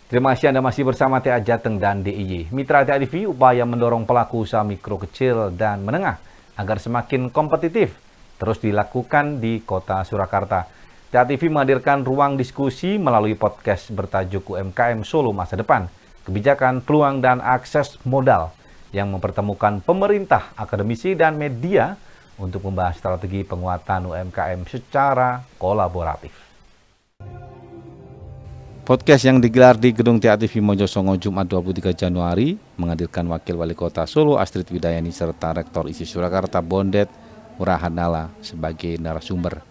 Terima kasih Anda masih bersama TA Jateng dan DIY. Mitra TA TV upaya mendorong pelaku usaha mikro kecil dan menengah agar semakin kompetitif terus dilakukan di Kota Surakarta. TA TV menghadirkan ruang diskusi melalui podcast bertajuk UMKM Solo Masa Depan, Kebijakan, Peluang, dan Akses Modal yang mempertemukan pemerintah, akademisi, dan media untuk membahas strategi penguatan UMKM secara kolaboratif. Podcast yang digelar di Gedung TA TV Mojosongo Jumat 23 Januari menghadirkan Wakil Wali Kota Solo Astrid Widayani serta Rektor ISI Surakarta Bondet Murahanala sebagai narasumber.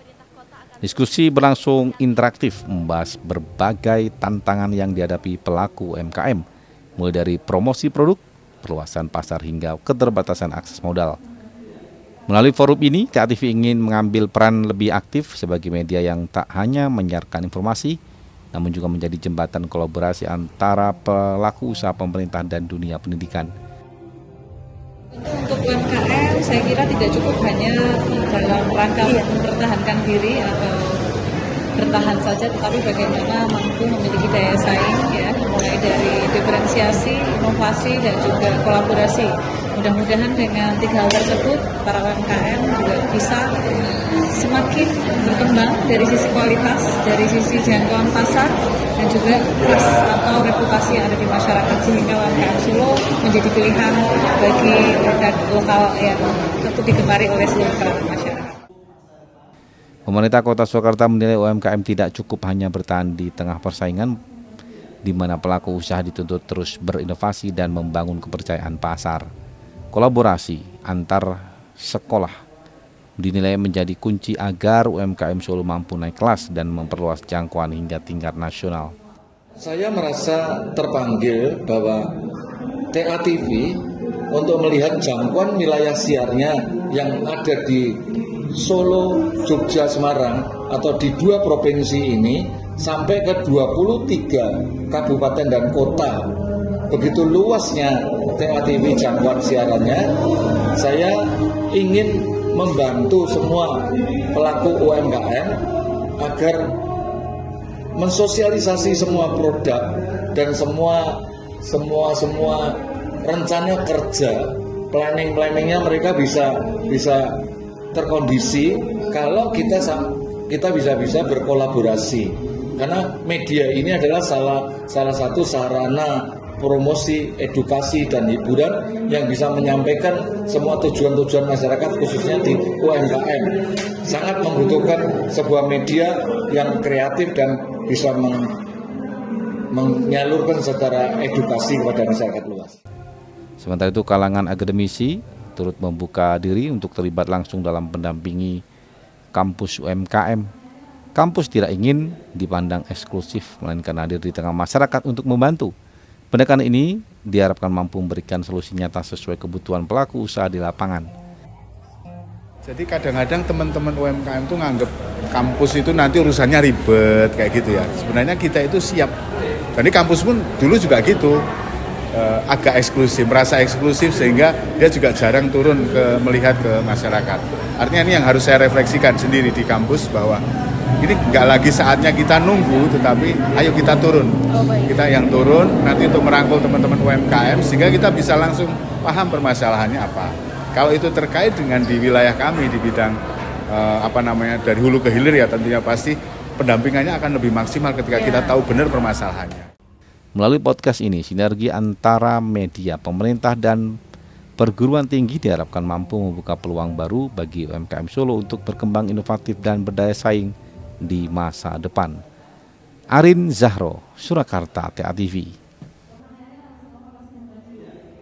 Diskusi berlangsung interaktif membahas berbagai tantangan yang dihadapi pelaku UMKM, mulai dari promosi produk, perluasan pasar hingga keterbatasan akses modal. Melalui forum ini, TA TV ingin mengambil peran lebih aktif sebagai media yang tak hanya menyiarkan informasi, namun juga menjadi jembatan kolaborasi antara pelaku usaha pemerintah dan dunia pendidikan. Untuk UMKM, saya kira tidak cukup hanya dalam rangka mempertahankan diri atau bertahan saja, tetapi bagaimana mampu memiliki daya saing, ya, mulai dari diferensiasi, inovasi, dan juga kolaborasi. Mudah-mudahan dengan tiga hal tersebut, para UMKM juga bisa semakin berkembang dari sisi kualitas, dari sisi jangkauan pasar, dan juga trust atau reputasi yang ada di masyarakat, sehingga UMKM Solo menjadi pilihan bagi produk lokal yang tentu digemari oleh seluruh kalangan masyarakat. Pemerintah Kota Surakarta menilai UMKM tidak cukup hanya bertahan di tengah persaingan, di mana pelaku usaha dituntut terus berinovasi dan membangun kepercayaan pasar. Kolaborasi antar sekolah dinilai menjadi kunci agar UMKM Solo mampu naik kelas dan memperluas jangkauan hingga tingkat nasional. Saya merasa terpanggil bahwa TA TV untuk melihat jangkauan wilayah siarnya yang ada di Solo, Jogja, Semarang atau di dua provinsi ini sampai ke 23 kabupaten dan kota. Begitu luasnya TA TV jangkauan siarannya, saya ingin membantu semua pelaku UMKM agar mensosialisasi semua produk dan semua rencana kerja, planningnya mereka bisa terkondisi kalau kita bisa berkolaborasi, karena media ini adalah salah satu sarana promosi, edukasi, dan hiburan yang bisa menyampaikan semua tujuan-tujuan masyarakat khususnya di UMKM. Sangat membutuhkan sebuah media yang kreatif dan bisa menyalurkan secara edukasi kepada masyarakat luas. Sementara itu kalangan akademisi turut membuka diri untuk terlibat langsung dalam mendampingi kampus UMKM. Kampus tidak ingin dipandang eksklusif, melainkan hadir di tengah masyarakat untuk membantu. Pendekatan ini diharapkan mampu memberikan solusi nyata sesuai kebutuhan pelaku usaha di lapangan. Jadi kadang-kadang teman-teman UMKM itu nganggep kampus itu nanti urusannya ribet kayak gitu ya. Sebenarnya kita itu siap. Jadi kampus pun dulu juga gitu. Agak eksklusif, merasa eksklusif sehingga dia juga jarang turun melihat ke masyarakat. Artinya ini yang harus saya refleksikan sendiri di kampus, bahwa ini nggak lagi saatnya kita nunggu, tetapi ayo kita turun. Kita yang turun nanti untuk merangkul teman-teman UMKM sehingga kita bisa langsung paham permasalahannya apa. Kalau itu terkait dengan di wilayah kami di bidang dari hulu ke hilir, ya tentunya pasti pendampingannya akan lebih maksimal ketika kita tahu benar permasalahannya. Melalui podcast ini, sinergi antara media, pemerintah, dan perguruan tinggi diharapkan mampu membuka peluang baru bagi UMKM Solo untuk berkembang inovatif dan berdaya saing di masa depan. Arin Zahro, Surakarta, TA TV.